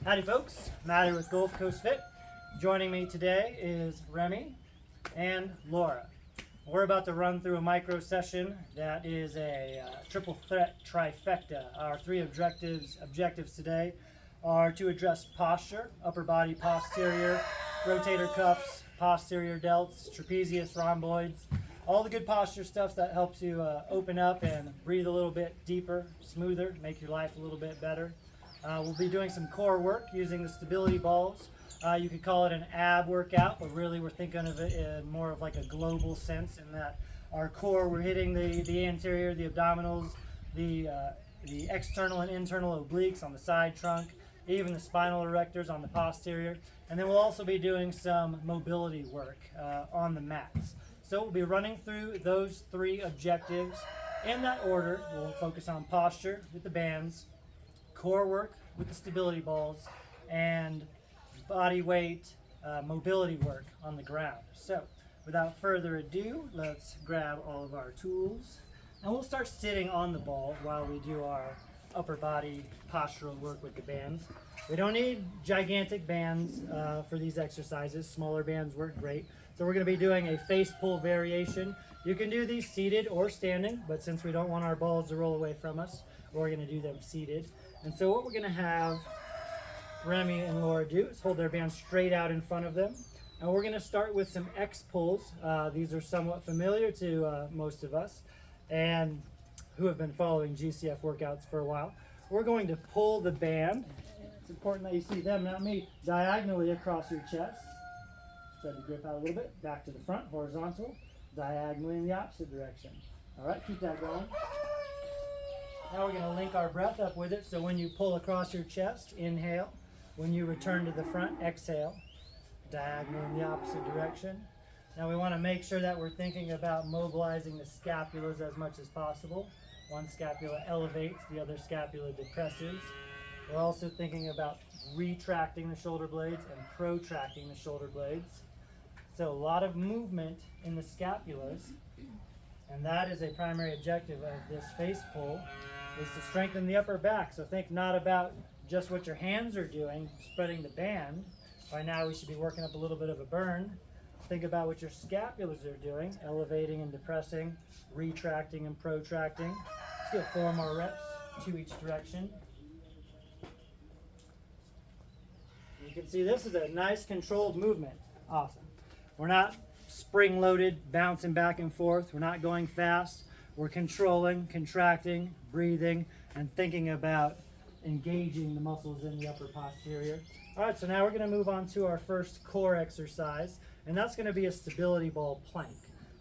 Howdy folks, Matty with Gulf Coast Fit. Joining me today is Remy and Laura. We're about to run through a micro session that is a triple threat trifecta. Our three objectives today are to address posture, upper body posterior, rotator cuffs, posterior delts, trapezius, rhomboids, all the good posture stuff that helps you open up and breathe a little bit deeper, smoother, make your life a little bit better. We'll be doing some core work using the stability balls. You could call it an ab workout, but really we're thinking of it in more of like a global sense in that our core, we're hitting the anterior, the abdominals, the external and internal obliques on the side trunk, even the spinal erectors on the posterior. And then we'll also be doing some mobility work on the mats. So we'll be running through those three objectives in that order. We'll focus on posture with the bands, core work with the stability balls, and body weight mobility work on the ground. So without further ado, let's grab all of our tools and we'll start sitting on the ball while we do our upper body postural work with the bands. We don't need gigantic bands for these exercises. Smaller bands work great. So we're going to be doing a face pull variation. You can do these seated or standing, but since we don't want our balls to roll away from us, we're going to do them seated. And so what we're going to have Remy and Laura do is hold their bands straight out in front of them. And we're going to start with some X pulls. These are somewhat familiar to most of us and who have been following GCF workouts for a while. We're going to pull the band. It's important that you see them, not me, diagonally across your chest. Spread the grip out a little bit, back to the front, horizontal, diagonally in the opposite direction. All right, keep that going. Now we're going to link our breath up with it, so when you pull across your chest, inhale. When you return to the front, exhale, diagonally in the opposite direction. Now we want to make sure that we're thinking about mobilizing the scapulas as much as possible. One scapula elevates, the other scapula depresses. We're also thinking about retracting the shoulder blades and protracting the shoulder blades. So a lot of movement in the scapulas, and that is a primary objective of this face pull, is to strengthen the upper back. So think not about just what your hands are doing, spreading the band. By now we should be working up a little bit of a burn. Think about what your scapulas are doing, elevating and depressing, retracting and protracting. Let's get 4 more reps, 2 each direction. You can see this is a nice controlled movement. Awesome. We're not spring-loaded, bouncing back and forth. We're not going fast. We're controlling, contracting, breathing, and thinking about engaging the muscles in the upper posterior. All right, so now we're going to move on to our first core exercise, and that's going to be a stability ball plank.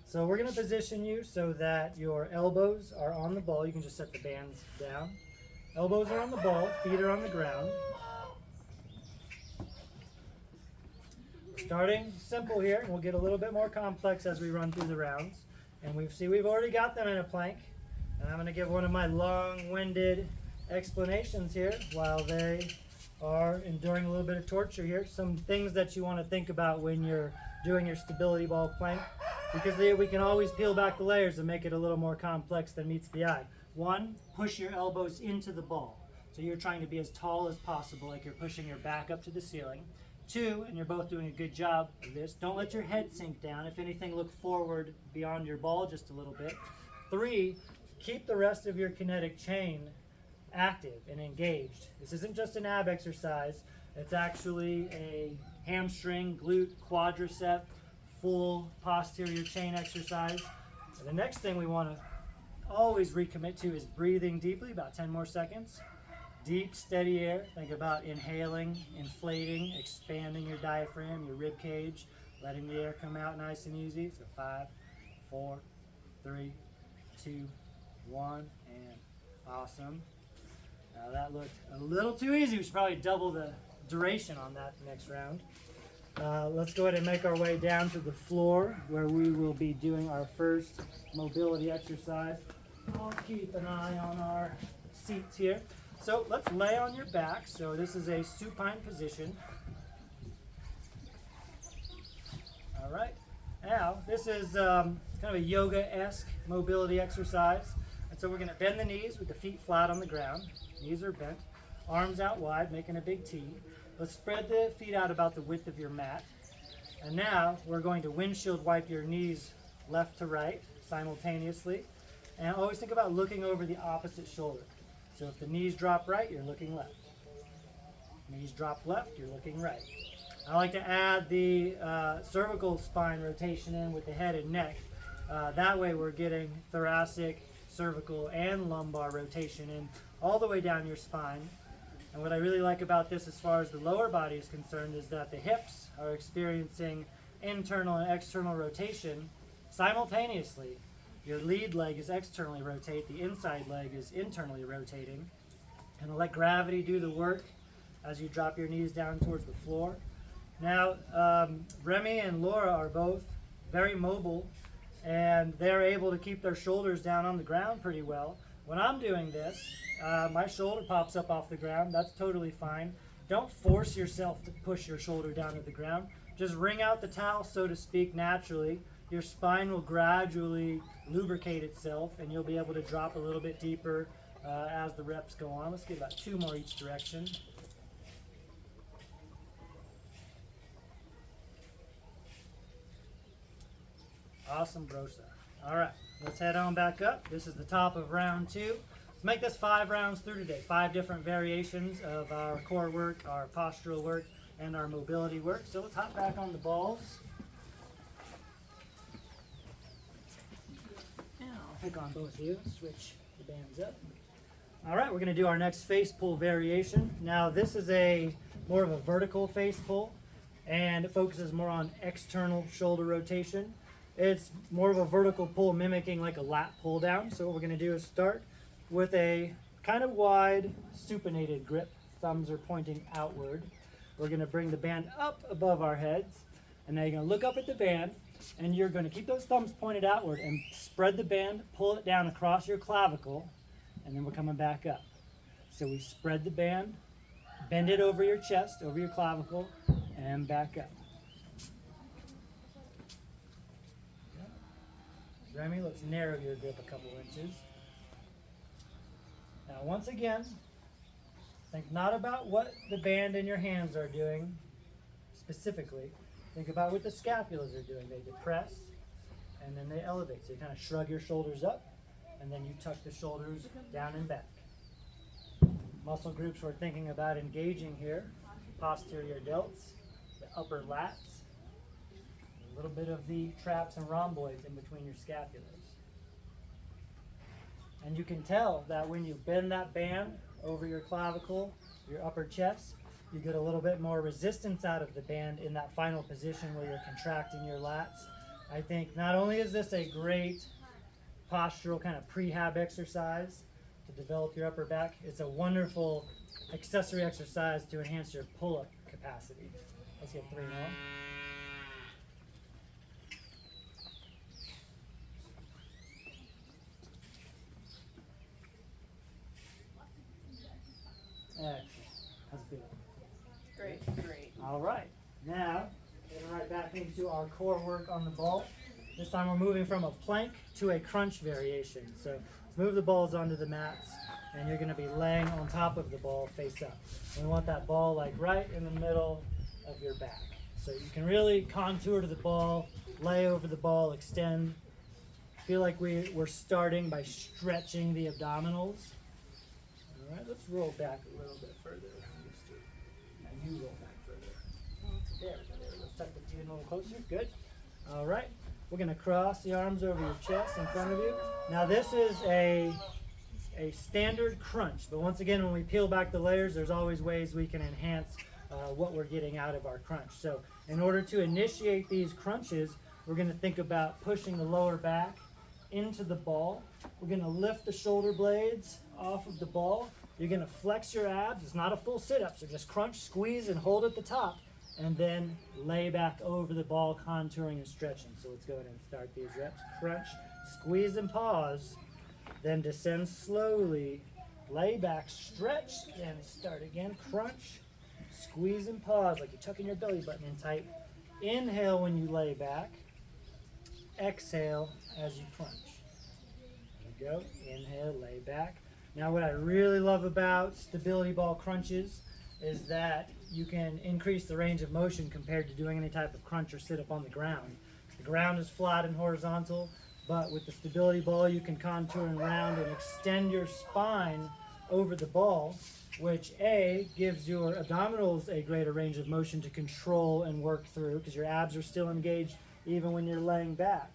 So we're going to position you so that your elbows are on the ball. You can just set the bands down. Elbows are on the ball, feet are on the ground. Starting simple here, and we'll get a little bit more complex as we run through the rounds. And we've already got them in a plank. And I'm going to give one of my long-winded explanations here while they are enduring a little bit of torture here. Some things that you want to think about when you're doing your stability ball plank, because we can always peel back the layers and make it a little more complex than meets the eye. 1, push your elbows into the ball. So you're trying to be as tall as possible, like you're pushing your back up to the ceiling. 2, and you're both doing a good job of this, don't let your head sink down. If anything, look forward beyond your ball just a little bit. 3, keep the rest of your kinetic chain active and engaged. This isn't just an ab exercise, it's actually a hamstring, glute, quadricep, full posterior chain exercise. And the next thing we want to always recommit to is breathing deeply, about 10 more seconds. Deep, steady air. Think about inhaling, inflating, expanding your diaphragm, your rib cage, letting the air come out nice and easy. So 5, 4, 3, 2, 1, and awesome. Now that looked a little too easy. We should probably double the duration on that next round. Let's go ahead and make our way down to the floor where we will be doing our first mobility exercise. I'll keep an eye on our seats here. So let's lay on your back. So this is a supine position. All right. Now, this is kind of a yoga-esque mobility exercise. And so we're going to bend the knees with the feet flat on the ground. Knees are bent. arms out wide, making a big T. Let's spread the feet out about the width of your mat. And now we're going to windshield wipe your knees left to right simultaneously. And always think about looking over the opposite shoulder. So if the knees drop right, you're looking left. Knees drop left, you're looking right. I like to add the cervical spine rotation in with the head and neck. That way we're getting thoracic, cervical, and lumbar rotation in all the way down your spine. And what I really like about this as far as the lower body is concerned is that the hips are experiencing internal and external rotation simultaneously. Your lead leg is externally rotate, the inside leg is internally rotating. And let gravity do the work as you drop your knees down towards the floor. Now, Remy and Laura are both very mobile, and they're able to keep their shoulders down on the ground pretty well. When I'm doing this, my shoulder pops up off the ground. That's totally fine. Don't force yourself to push your shoulder down to the ground. Just wring out the towel, so to speak, naturally. Your spine will gradually lubricate itself, and you'll be able to drop a little bit deeper as the reps go on. Let's get about 2 more each direction. Awesome, Brosa. All right, let's head on back up. This is the top of round 2. Let's make this 5 rounds through today. 5 different variations of our core work, our postural work, and our mobility work. So let's hop back on the balls. Now I'll pick on both of you, switch the bands up. All right, we're going to do our next face pull variation. Now this is more of a vertical face pull, and it focuses more on external shoulder rotation. It's more of a vertical pull mimicking like a lat pull down. So what we're going to do is start with a kind of wide supinated grip. Thumbs are pointing outward. We're going to bring the band up above our heads, and now you're going to look up at the band, and you're going to keep those thumbs pointed outward and spread the band, pull it down across your clavicle, and then we're coming back up. So we spread the band, bend it over your chest, over your clavicle, and back up. Remy, let's narrow your grip a couple inches. Now once again, think not about what the band in your hands are doing specifically. Think about what the scapulas are doing. They depress and then they elevate. So you kind of shrug your shoulders up and then you tuck the shoulders down and back. Muscle groups we're thinking about engaging here: posterior delts, the upper lats, a little bit of the traps and rhomboids in between your scapulars. And you can tell that when you bend that band over your clavicle, your upper chest, you get a little bit more resistance out of the band in that final position where you're contracting your lats. I think not only is this a great postural kind of prehab exercise to develop your upper back, it's a wonderful accessory exercise to enhance your pull-up capacity. Let's get 3 more. Excellent. How's it feel? Great. All right. Now, getting right back into our core work on the ball. This time we're moving from a plank to a crunch variation. So let's move the balls onto the mats, and you're going to be laying on top of the ball face up. We want that ball like right in the middle of your back. So you can really contour to the ball, lay over the ball, extend. Feel like we're starting by stretching the abdominals. All right, let's roll back a little bit further. And you roll back further. There we go. Let's tuck the feet in a little closer. Good. All right. We're going to cross the arms over your chest in front of you. Now this is a standard crunch, but once again, when we peel back the layers, there's always ways we can enhance what we're getting out of our crunch. So in order to initiate these crunches, we're going to think about pushing the lower back into the ball. We're going to lift the shoulder blades off of the ball. You're going to flex your abs. It's not a full sit-up, so just crunch, squeeze, and hold at the top, and then lay back over the ball, contouring and stretching. So let's go ahead and start these reps. Crunch, squeeze, and pause. Then descend slowly. Lay back, stretch, and start again. Crunch, squeeze, and pause, like you're tucking your belly button in tight. Inhale when you lay back. Exhale as you crunch. There we go. Inhale, lay back. Now what I really love about stability ball crunches is that you can increase the range of motion compared to doing any type of crunch or sit up on the ground. The ground is flat and horizontal, but with the stability ball you can contour and round and extend your spine over the ball, which A, gives your abdominals a greater range of motion to control and work through because your abs are still engaged even when you're laying back.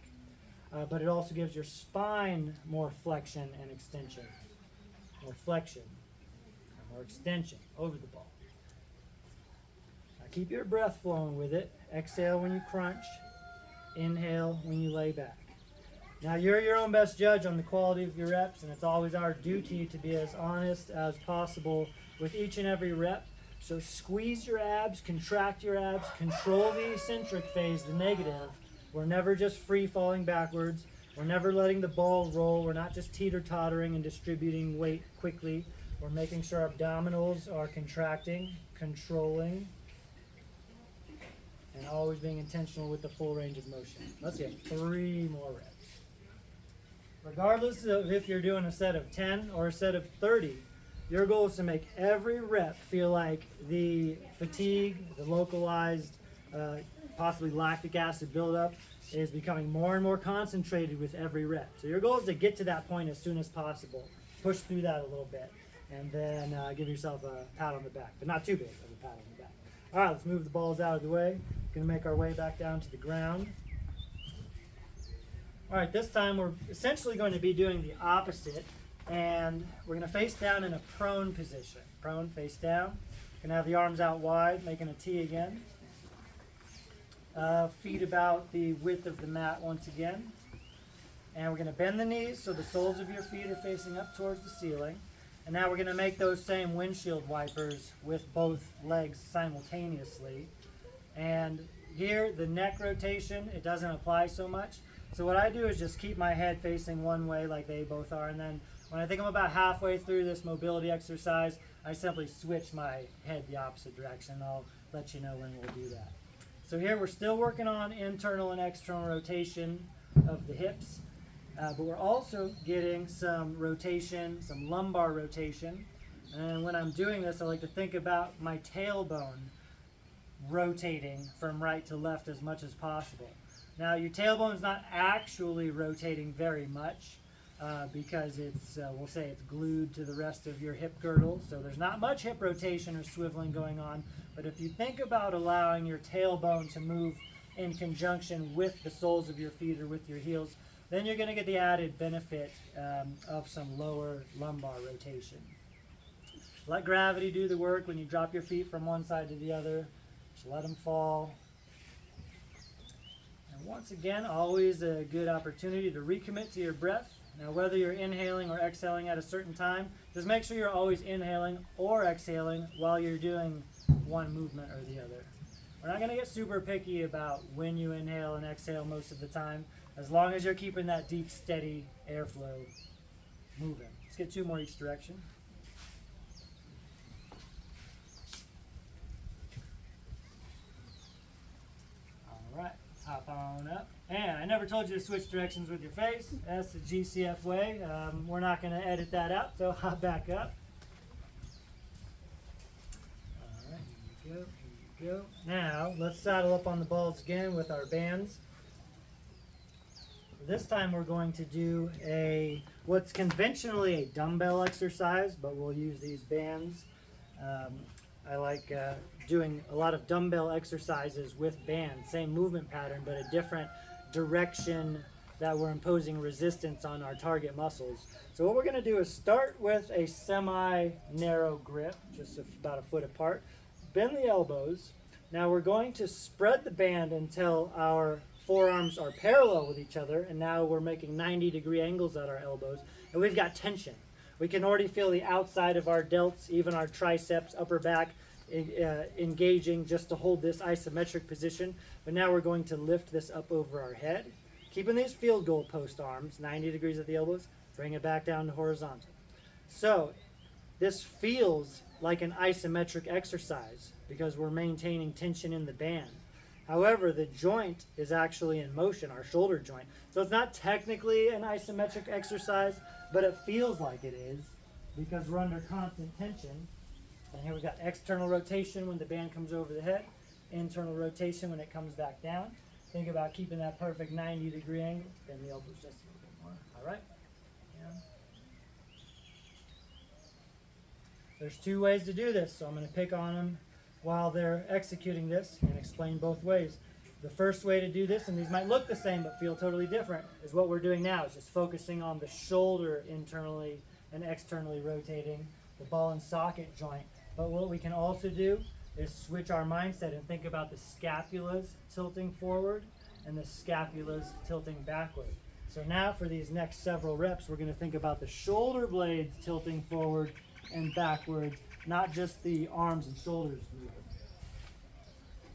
But it also gives your spine more flexion and extension. More flexion, more extension over the ball. Now keep your breath flowing with it. Exhale when you crunch. Inhale when you lay back. Now you're your own best judge on the quality of your reps, and it's always our duty to be as honest as possible with each and every rep. So squeeze your abs, contract your abs, control the eccentric phase, the negative. We're never just free falling backwards. We're never letting the ball roll. We're not just teeter-tottering and distributing weight quickly. We're making sure our abdominals are contracting, controlling, and always being intentional with the full range of motion. Let's get 3 more reps. Regardless of if you're doing a set of 10 or a set of 30, your goal is to make every rep feel like the fatigue, the localized, possibly lactic acid buildup is becoming more and more concentrated with every rep. So your goal is to get to that point as soon as possible. Push through that a little bit, and then give yourself a pat on the back, but not too big of a pat on the back. All right, let's move the balls out of the way. Going to make our way back down to the ground. All right, this time we're essentially going to be doing the opposite, and we're going to face down in a prone position. Prone, face down. Going to have the arms out wide, making a T again. Feet about the width of the mat once again. And we're going to bend the knees so the soles of your feet are facing up towards the ceiling. And now we're going to make those same windshield wipers with both legs simultaneously. And here, the neck rotation, it doesn't apply so much. So what I do is just keep my head facing one way like they both are. And then when I think I'm about halfway through this mobility exercise, I simply switch my head the opposite direction. I'll let you know when we'll do that. So here we're still working on internal and external rotation of the hips, but we're also getting some rotation, some lumbar rotation. And when I'm doing this, I like to think about my tailbone rotating from right to left as much as possible. Now your tailbone is not actually rotating very much because it's, we'll say it's glued to the rest of your hip girdle, so there's not much hip rotation or swiveling going on. But if you think about allowing your tailbone to move in conjunction with the soles of your feet or with your heels, then you're going to get the added benefit of some lower lumbar rotation. Let gravity do the work when you drop your feet from one side to the other. Just let them fall. And once again, always a good opportunity to recommit to your breath. Now, whether you're inhaling or exhaling at a certain time, just make sure you're always inhaling or exhaling while you're doing one movement or the other. We're not going to get super picky about when you inhale and exhale most of the time, as long as you're keeping that deep, steady airflow moving. Let's get 2 more each direction. All right, let's hop on up. And I never told you to switch directions with your face. That's the GCF way. We're not going to edit that out, so hop back up. All right, here you go. Go. Now, let's saddle up on the balls again with our bands. This time we're going to do what's conventionally a dumbbell exercise, but we'll use these bands. I like doing a lot of dumbbell exercises with bands, same movement pattern, but a different direction that we're imposing resistance on our target muscles. So what we're going to do is start with a semi-narrow grip, just about a foot apart. Bend the elbows. Now we're going to spread the band until our forearms are parallel with each other, and now we're making 90-degree angles at our elbows, and we've got tension. We can already feel the outside of our delts, even our triceps, upper back, engaging just to hold this isometric position. But now we're going to lift this up over our head, keeping these field goal post arms, 90 degrees at the elbows, bring it back down to horizontal. So this feels like an isometric exercise because we're maintaining tension in the band. However, the joint is actually in motion, our shoulder joint. So it's not technically an isometric exercise, but it feels like it is because we're under constant tension. And here we've got external rotation when the band comes over the head, internal rotation when it comes back down. Think about keeping that perfect 90-degree angle. Bend the elbows just a little bit more. All right. Yeah. There's two ways to do this, so I'm going to pick on them while they're executing this and explain both ways. The first way to do this, and these might look the same but feel totally different, is what we're doing now. It's just focusing on the shoulder internally and externally rotating the ball and socket joint. But what we can also do is switch our mindset and think about the scapulas tilting forward and the scapulas tilting backward. So now for these next several reps, we're going to think about the shoulder blades tilting forward and backwards, not just the arms and shoulders moving.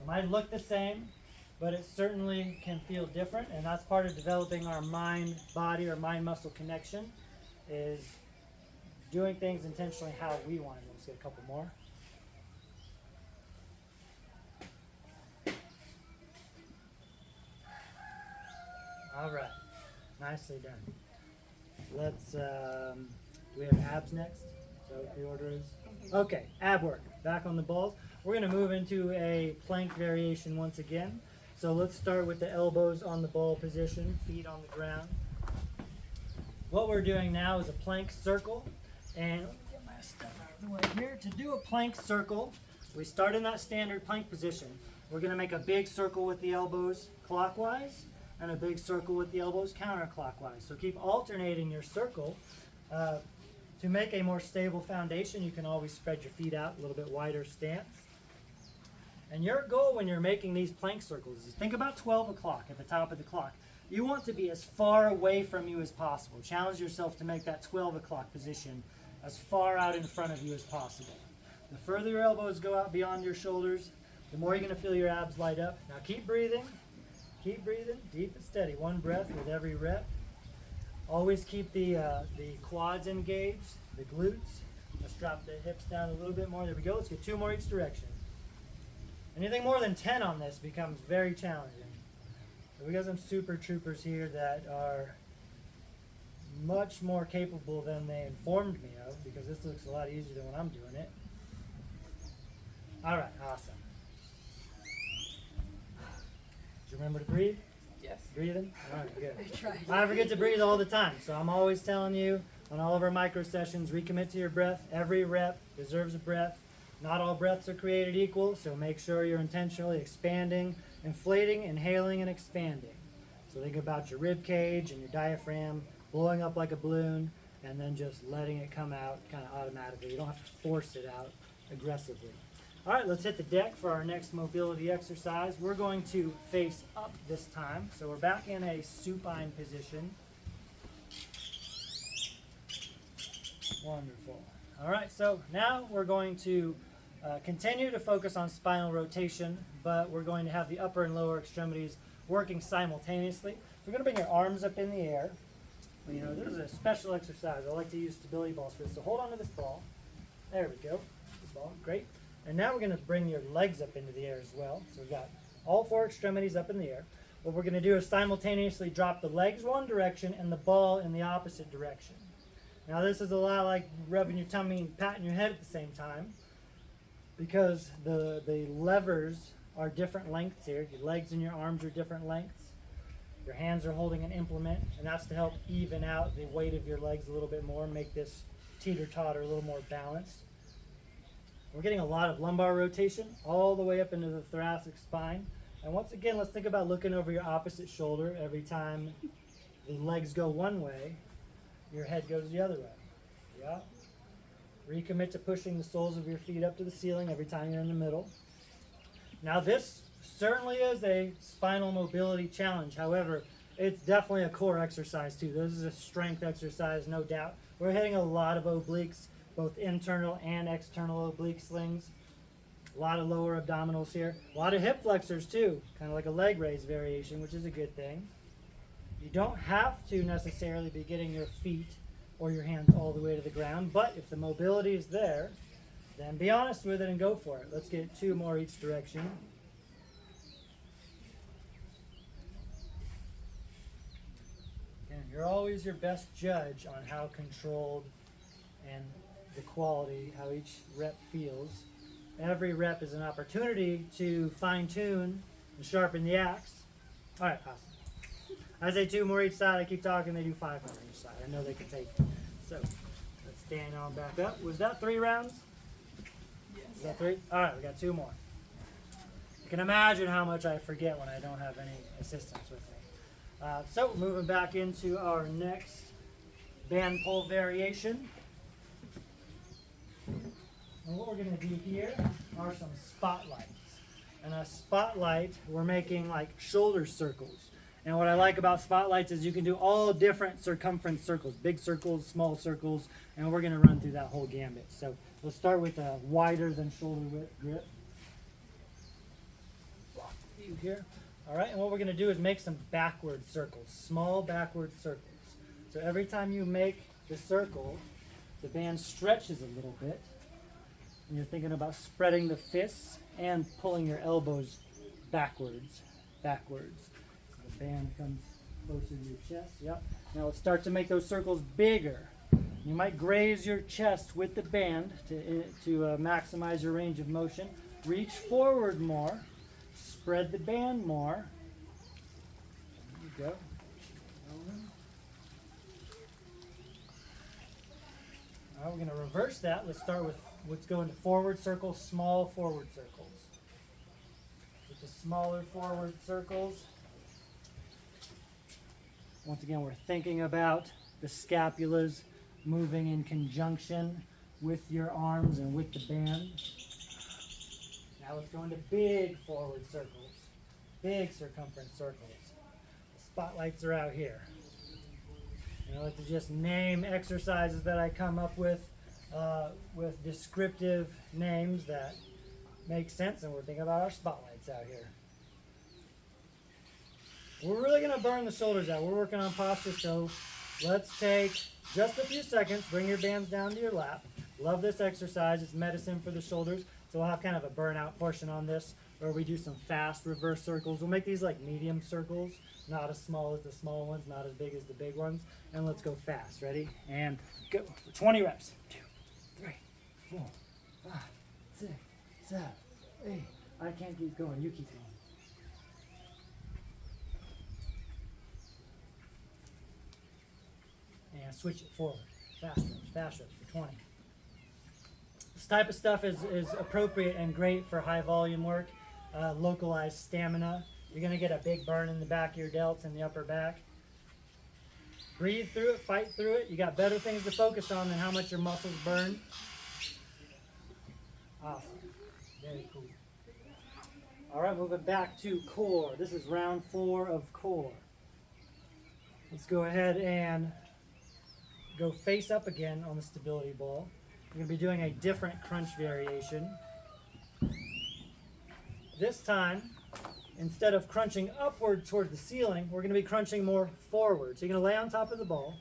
It might look the same, but it certainly can feel different, and that's part of developing our mind-body or mind-muscle connection, is doing things intentionally how we want it. Let's get a couple more. All right, nicely done. Let's, do we have abs next? So the order is? Okay, ab work, back on the balls. We're gonna move into a plank variation once again. So let's start with the elbows on the ball position, feet on the ground. What we're doing now is a plank circle. And let me get my stuff out of the way here. To do a plank circle, we start in that standard plank position. We're gonna make a big circle with the elbows clockwise and a big circle with the elbows counterclockwise. So keep alternating your circle. To make a more stable foundation, you can always spread your feet out, a little bit wider stance. And your goal when you're making these plank circles is think about 12 o'clock at the top of the clock. You want to be as far away from you as possible. Challenge yourself to make that 12 o'clock position as far out in front of you as possible. The further your elbows go out beyond your shoulders, the more you're going to feel your abs light up. Now keep breathing, deep and steady. One breath with every rep. Always keep the quads engaged, the glutes. Let's drop the hips down a little bit more. There we go. Let's get 2 more each direction. Anything more than 10 on this becomes very challenging. So we got some super troopers here that are much more capable than they informed me of, because this looks a lot easier than when I'm doing it. All right, awesome. Did you remember to breathe? Yes. Breathing? All right, good. I tried. I forget to breathe all the time, so I'm always telling you on all of our micro sessions, recommit to your breath. Every rep deserves a breath. Not all breaths are created equal, so make sure you're intentionally expanding, inflating, inhaling, and expanding. So think about your rib cage and your diaphragm blowing up like a balloon, and then just letting it come out kind of automatically. You don't have to force it out aggressively. All right, let's hit the deck for our next mobility exercise. We're going to face up this time. So we're back in a supine position. Wonderful. All right, so now we're going to continue to focus on spinal rotation, but we're going to have the upper and lower extremities working simultaneously. We're going to bring your arms up in the air. You know, this is a special exercise. I like to use stability balls for this. So hold on to this ball. There we go. Good ball. Great. And now we're going to bring your legs up into the air as well. So we've got all 4 extremities up in the air. What we're going to do is simultaneously drop the legs one direction and the ball in the opposite direction. Now this is a lot like rubbing your tummy and patting your head at the same time, because the levers are different lengths here. Your legs and your arms are different lengths. Your hands are holding an implement, and that's to help even out the weight of your legs a little bit more, make this teeter-totter a little more balanced. We're getting a lot of lumbar rotation all the way up into the thoracic spine. And once again, let's think about looking over your opposite shoulder every time the legs go one way, your head goes the other way. Yeah. Recommit to pushing the soles of your feet up to the ceiling every time you're in the middle. Now this certainly is a spinal mobility challenge. However, it's definitely a core exercise too. This is a strength exercise, no doubt. We're hitting a lot of obliques, both internal and external oblique slings. A lot of lower abdominals here. A lot of hip flexors too, kind of like a leg raise variation, which is a good thing. You don't have to necessarily be getting your feet or your hands all the way to the ground, but if the mobility is there, then be honest with it and go for it. Let's get 2 more each direction. Again, you're always your best judge on how controlled and the quality, how each rep feels. Every rep is an opportunity to fine tune and sharpen the axe. All right, awesome. I say 2 more each side. I keep talking. They do 5 more each side. I know they can take it. So let's stand on back up. Was that 3 rounds? Yes. Is that 3? All right, we got 2 more. You can imagine how much I forget when I don't have any assistance with me. So moving back into our next band pull variation. And what we're going to do here are some spotlights. And a spotlight, we're making like shoulder circles. And what I like about spotlights is you can do all different circumference circles, big circles, small circles, and we're going to run through that whole gambit. So let's start with a wider than shoulder width grip. Here. All right, and what we're going to do is make some backward circles, small backward circles. So every time you make the circle, the band stretches a little bit. And you're thinking about spreading the fists and pulling your elbows backwards. So the band comes closer to your chest. Yep. Now let's start to make those circles bigger. You might graze your chest with the band to maximize your range of motion. Reach forward more. Spread the band more. There you go. All right, we're going to reverse that. Let's start with what's going to forward circles, small forward circles. With the smaller forward circles, once again, we're thinking about the scapulas moving in conjunction with your arms and with the band. Now let's go into big forward circles, big circumference circles. The spotlights are out here. And I like to just name exercises that I come up with descriptive names that make sense, and we're thinking about our spotlights out here. We're really going to burn the shoulders out. We're working on posture, so let's take just a few seconds. Bring your bands down to your lap. Love this exercise. It's medicine for the shoulders. So we'll have kind of a burnout portion on this where we do some fast reverse circles. We'll make these like medium circles, not as small as the small ones, not as big as the big ones. And let's go fast. Ready? And go for 20 reps. 2, 3, 4, 5, 6, 7, 8. I can't keep going. You keep going. And switch it forward. Fast reps for 20. This type of stuff is appropriate and great for high volume work, localized stamina. You're going to get a big burn in the back of your delts and the upper back. Breathe through it, fight through it. You got better things to focus on than how much your muscles burn. Awesome. Very cool. All right, moving back to core. This is round 4 of core. Let's go ahead and go face up again on the stability ball. We're going to be doing a different crunch variation. This time, instead of crunching upward toward the ceiling, we're going to be crunching more forward. So you're going to lay on top of the ball.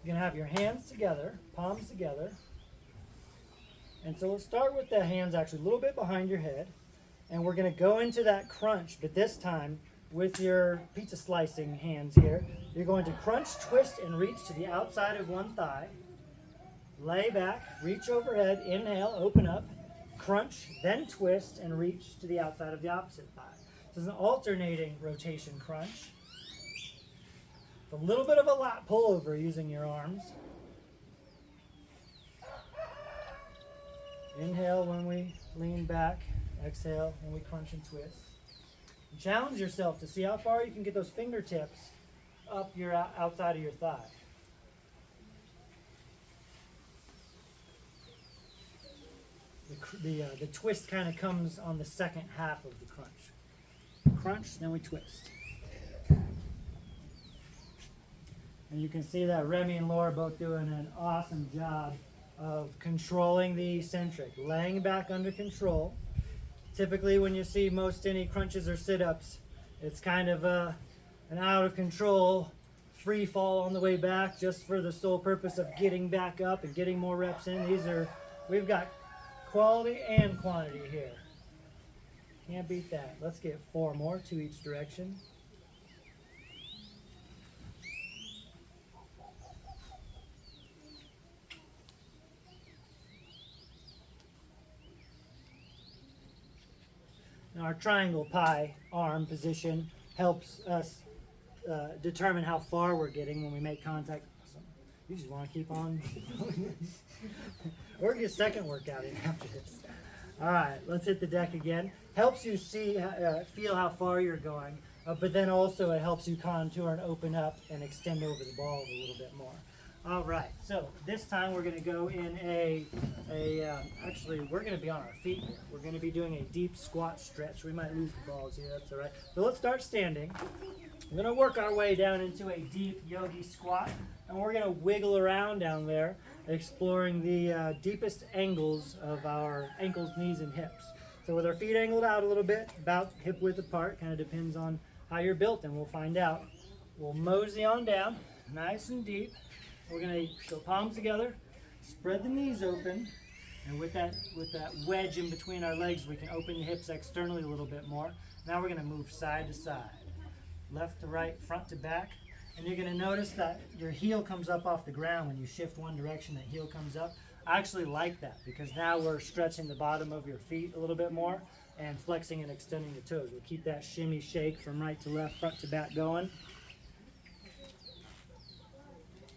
You're going to have your hands together, palms together. And so let's start with the hands actually a little bit behind your head. And we're going to go into that crunch, but this time with your pizza slicing hands here, you're going to crunch, twist, and reach to the outside of one thigh. Lay back, reach overhead, inhale, open up, crunch, then twist, and reach to the outside of the opposite thigh. This is an alternating rotation crunch. It's a little bit of a lat pullover using your arms. Inhale when we lean back, exhale when we crunch and twist. And challenge yourself to see how far you can get those fingertips up your outside of your thigh. The twist kind of comes on the second half of the crunch. Crunch, then we twist. And you can see that Remy and Laura both doing an awesome job of controlling the eccentric, laying back under control. Typically when you see most any crunches or sit-ups, it's kind of an out of control free fall on the way back just for the sole purpose of getting back up and getting more reps in. We've got quality and quantity here. Can't beat that. Let's get 4 more, 2 each direction. our triangle pie arm position helps us determine how far we're getting when we make contact. Awesome. You just want to keep on. We're going to get a second workout in after this. All right, let's hit the deck again. Helps you see, feel how far you're going, but then also it helps you contour and open up and extend over the ball a little bit more. All right, so this time we're going to go in actually we're going to be on our feet here. We're going to be doing a deep squat stretch. We might lose the balls here, that's all right. So let's start standing. We're going to work our way down into a deep yogi squat, and we're going to wiggle around down there, exploring the deepest angles of our ankles, knees, and hips. So with our feet angled out a little bit, about hip width apart, kind of depends on how you're built, and we'll find out. We'll mosey on down, nice and deep. We're going to go palms together, spread the knees open, and with that wedge in between our legs, we can open the hips externally a little bit more. Now we're going to move side to side, left to right, front to back, and you're going to notice that your heel comes up off the ground when you shift one direction. That heel comes up. I actually like that because now we're stretching the bottom of your feet a little bit more and flexing and extending the toes. We'll keep that shimmy shake from right to left, front to back going.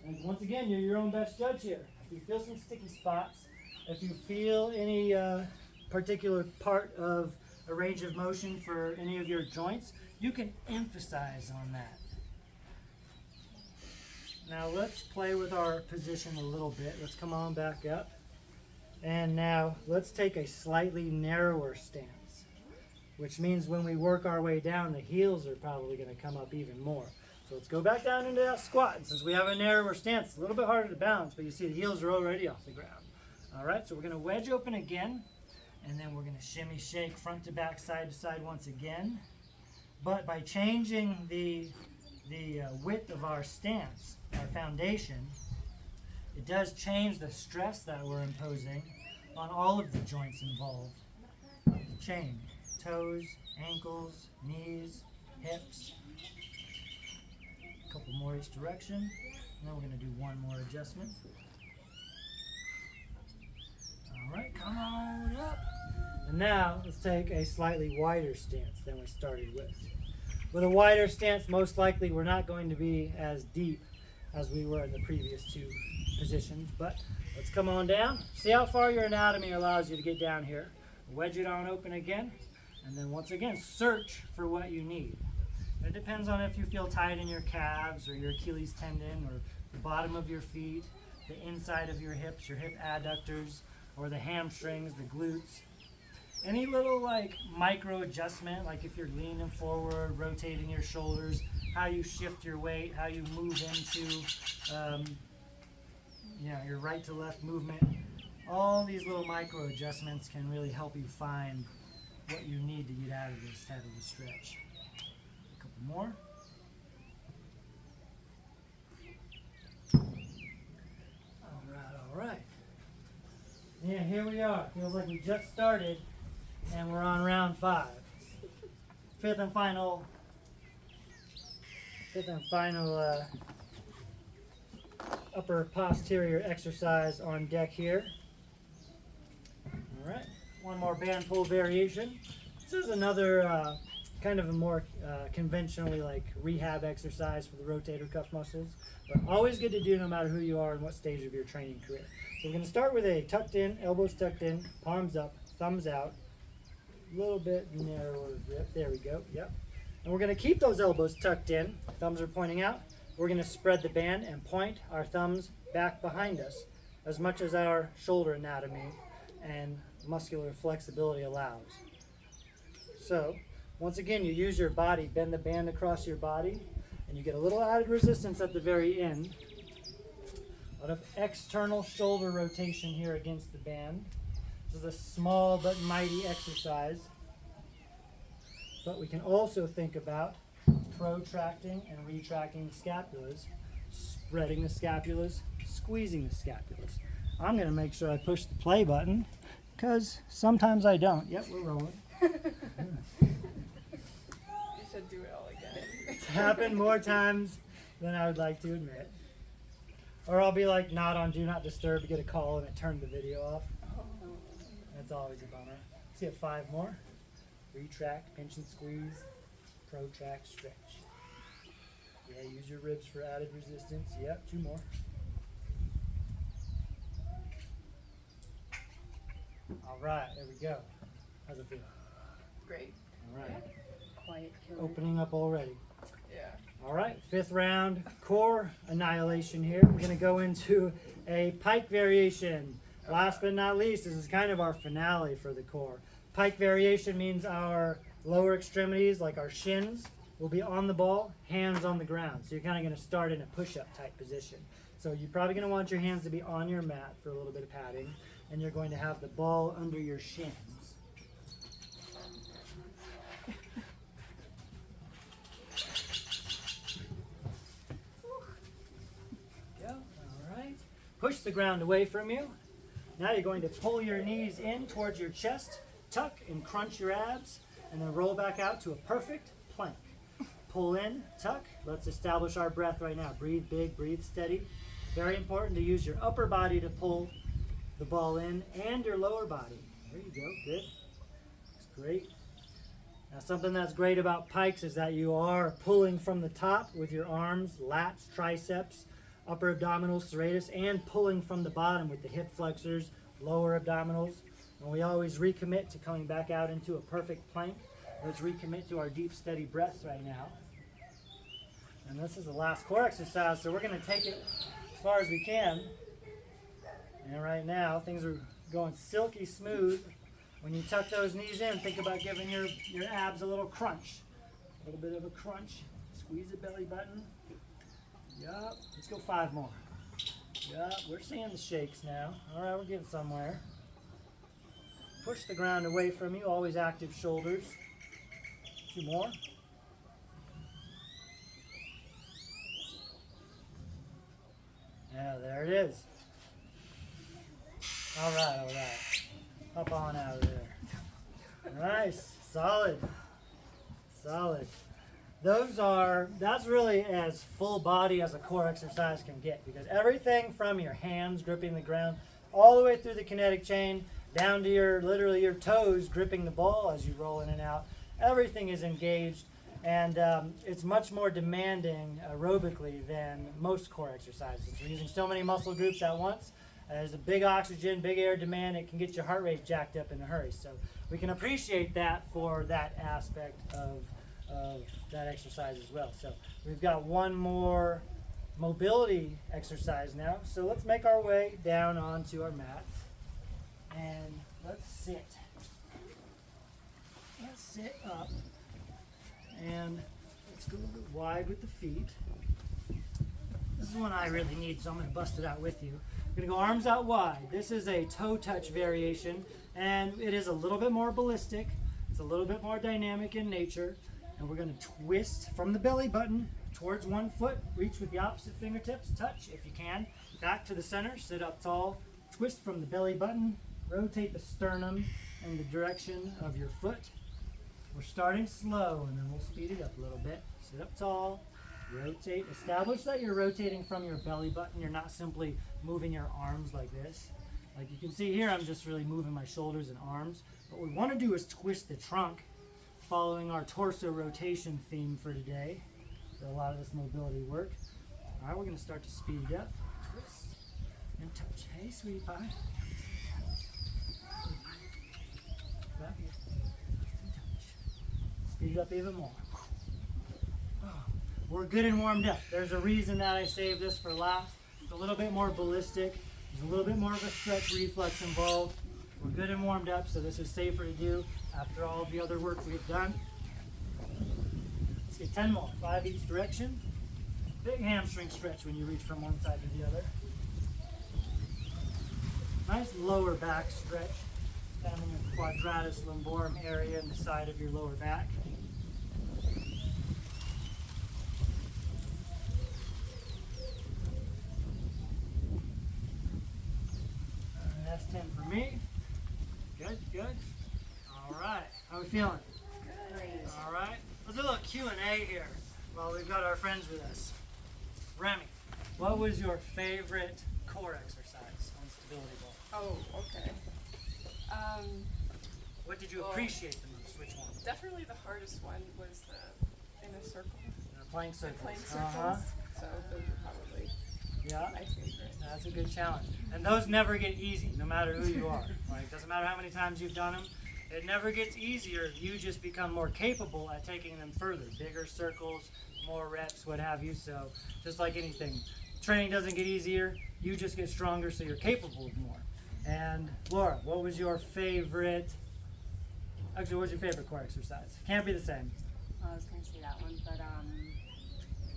And once again, you're your own best judge here. If you feel some sticky spots, if you feel any particular part of a range of motion for any of your joints, you can emphasize on that. Now let's play with our position a little bit. Let's come on back up. And now let's take a slightly narrower stance, which means when we work our way down, the heels are probably going to come up even more. So let's go back down into that squat. And since we have a narrower stance, it's a little bit harder to balance, but you see the heels are already off the ground. All right, so we're going to wedge open again, and then we're going to shimmy shake front to back, side to side once again. But by changing the width of our stance, our foundation, it does change the stress that we're imposing on all of the joints involved. Chain, toes, ankles, knees, hips. A couple more each direction. And then we're going to do one more adjustment. All right, come on up. And now let's take a slightly wider stance than we started with. With a wider stance, most likely we're not going to be as deep as we were in the previous two positions, but let's come on down. See how far your anatomy allows you to get down here. Wedge it on open again, and then once again, search for what you need. It depends on if you feel tight in your calves or your Achilles tendon or the bottom of your feet, the inside of your hips, your hip adductors, or the hamstrings, the glutes. Any little micro adjustment, like if you're leaning forward, rotating your shoulders, how you shift your weight, how you move into your right to left movement. All these little micro adjustments can really help you find what you need to get out of this type of a stretch. A couple more. All right. Yeah, here we are. Feels like we just started and we're on round 5. Fifth and final upper posterior exercise on deck here. All right, one more band pull variation. This is another kind of a more conventionally rehab exercise for the rotator cuff muscles, but always good to do no matter who you are and what stage of your training career. So we're going to start with a tucked in, elbows tucked in, palms up, thumbs out, a little bit narrower grip. There we go. Yep. And we're going to keep those elbows tucked in. Thumbs are pointing out. We're going to spread the band and point our thumbs back behind us as much as our shoulder anatomy and muscular flexibility allows. So, once again, you use your body, bend the band across your body, and you get a little added resistance at the very end. A lot of external shoulder rotation here against the band. This is a small but mighty exercise. But we can also think about protracting and retracting the scapulas, spreading the scapulas, squeezing the scapulas. I'm going to make sure I push the play button because sometimes I don't. Yep, we're rolling. You should do it all again. It's happened more times than I would like to admit. Or I'll be like not on Do Not Disturb to get a call and it turned the video off. That's always a bummer. Let's get 5 more. Retract, pinch and squeeze, protract, stretch. Yeah, use your ribs for added resistance. Yep, 2 more. All right, there we go. How's it feel? Great. All right. Quiet killer. Opening up already. Yeah. All right, 5th round, core annihilation here. We're gonna go into a pike variation. Last but not least, this is kind of our finale for the core. Pike variation means our lower extremities, like our shins, will be on the ball, hands on the ground. So you're kind of gonna start in a push-up type position. So you're probably gonna want your hands to be on your mat for a little bit of padding, and you're going to have the ball under your shins. Go. All right. Push the ground away from you. Now you're going to pull your knees in towards your chest, tuck and crunch your abs, and then roll back out to a perfect plank. Pull in, tuck. Let's establish our breath right now. Breathe big, breathe steady. Very important to use your upper body to pull the ball in and your lower body. There you go, good. That's great. Now something that's great about pikes is that you are pulling from the top with your arms, lats, triceps, upper abdominals, serratus, and pulling from the bottom with the hip flexors, lower abdominals. And we always recommit to coming back out into a perfect plank. Let's recommit to our deep, steady breath right now. And this is the last core exercise, so we're going to take it as far as we can. And right now, things are going silky smooth. When you tuck those knees in, think about giving your abs a little crunch. A little bit of a crunch. Squeeze the belly button. Yup. Let's go 5 more. Yup. We're seeing the shakes now. All right, we're getting somewhere. Push the ground away from you. Always active shoulders. 2 more. Yeah, there it is. All right, all right. Up on out of there. Nice, solid, solid. That's really as full body as a core exercise can get, because everything from your hands gripping the ground all the way through the kinetic chain down to literally your toes gripping the ball as you roll in and out, everything is engaged, and it's much more demanding aerobically than most core exercises. We're using so many muscle groups at once. There's a big oxygen, big air demand. It can get your heart rate jacked up in a hurry. So we can appreciate that for that aspect of that exercise as well. So we've got one more mobility exercise now. So let's make our way down onto our mats. And let's sit. Let's sit up. And let's go a little bit wide with the feet. This is one I really need, so I'm going to bust it out with you. We're going to go arms out wide. This is a toe touch variation, and it is a little bit more ballistic. It's a little bit more dynamic in nature. And we're going to twist from the belly button towards one foot. Reach with the opposite fingertips. Touch if you can. Back to the center. Sit up tall. Twist from the belly button. Rotate the sternum in the direction of your foot. We're starting slow, and then we'll speed it up a little bit. Sit up tall. Rotate. Establish that you're rotating from your belly button. You're not simply moving your arms like this. Like you can see here, I'm just really moving my shoulders and arms. What we want to do is twist the trunk, following our torso rotation theme for today. So a lot of this mobility work. All right, we're going to start to speed it up. Twist and touch. Hey, sweetie pie. Back here. Twist and touch. Speed it up even more. We're good and warmed up. There's a reason that I saved this for last. It's a little bit more ballistic. There's a little bit more of a stretch reflex involved. We're good and warmed up, so this is safer to do after all of the other work we've done. Let's get 10 more. 5 each direction. Big hamstring stretch when you reach from one side to the other. Nice lower back stretch. Down in your quadratus lumborum area in the side of your lower back. That's 10 for me. Good, good. All right, how are we feeling? Great. All right, let's do a little Q&A here while we've got our friends with us. Remy, what was your favorite core exercise on Stability Ball? Oh, okay. What did you Oh. appreciate the most? Which one? Definitely the hardest one was the in a circle, Playing the circles. playing circles. Uh-huh. So those are probably Yeah. my favorite. That's a good challenge. And those never get easy, no matter who you are. Like, doesn't matter how many times you've done them. It never gets easier. You just become more capable at taking them further. Bigger circles, more reps, what have you. So, just like anything, training doesn't get easier. You just get stronger, so you're capable of more. And Laura, what was your favorite? Actually, what was your favorite core exercise? Can't be the same. I was gonna say that one, but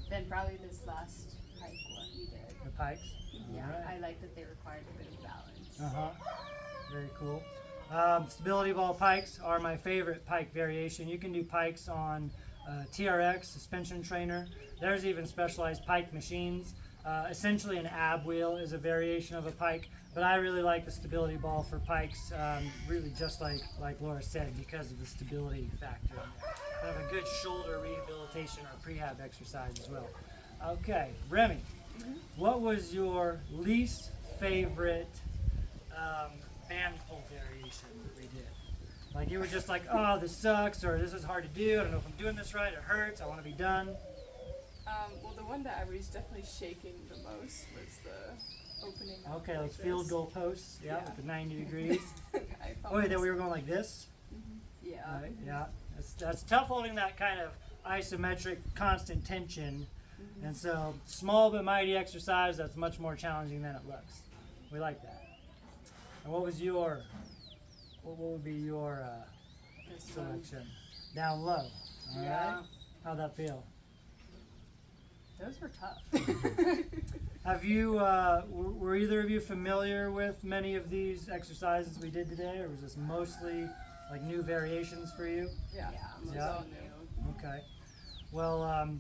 then probably this last hike what you did. The pikes. Yeah, All right. I like that they required a bit of balance. Uh-huh. Very cool. Stability ball pikes are my favorite pike variation. You can do pikes on TRX, suspension trainer. There's even specialized pike machines. Essentially an ab wheel is a variation of a pike, but I really like the stability ball for pikes, really just like Laura said, because of the stability factor in there. Have a good shoulder rehabilitation or prehab exercise as well. Okay, Remy, what was your least favorite band pull variation that we did? Like you were just like, oh, this sucks, or this is hard to do, I don't know if I'm doing this right, it hurts, I want to be done. Well, the one that I was definitely shaking the most was the opening. up Okay, like let's field this. goal posts, yeah, Yeah. with the 90 degrees. I felt Oh, wait, then this- we were going like this? Yeah. Right, yeah. That's tough holding that kind of isometric constant tension. And so, small but mighty exercise that's much more challenging than it looks. We like that. And what was your, what would be your This one. selection? Down low. All Yeah. right. How'd that feel? Those were tough. Have you, were either of you familiar with many of these exercises we did today, or was this mostly like new variations for you? Yeah. Yeah, it was Yeah. all new. Okay. Well,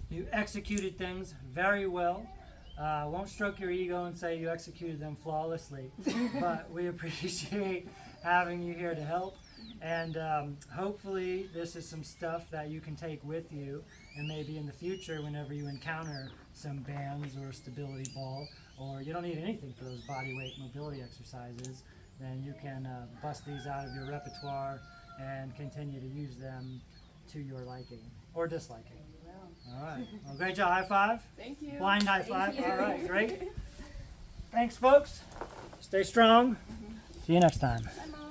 you executed things very well. Won't stroke your ego and say you executed them flawlessly, but we appreciate having you here to help. And hopefully this is some stuff that you can take with you, and maybe in the future whenever you encounter some bands or a stability ball, or you don't need anything for those body weight mobility exercises, then you can bust these out of your repertoire and continue to use them to your liking or disliking. Well, All right. Well, great job. High five. Thank you. Blind high five. Thank you. All right. Great. Thanks, folks. Stay strong. See you next time. Bye, Mom.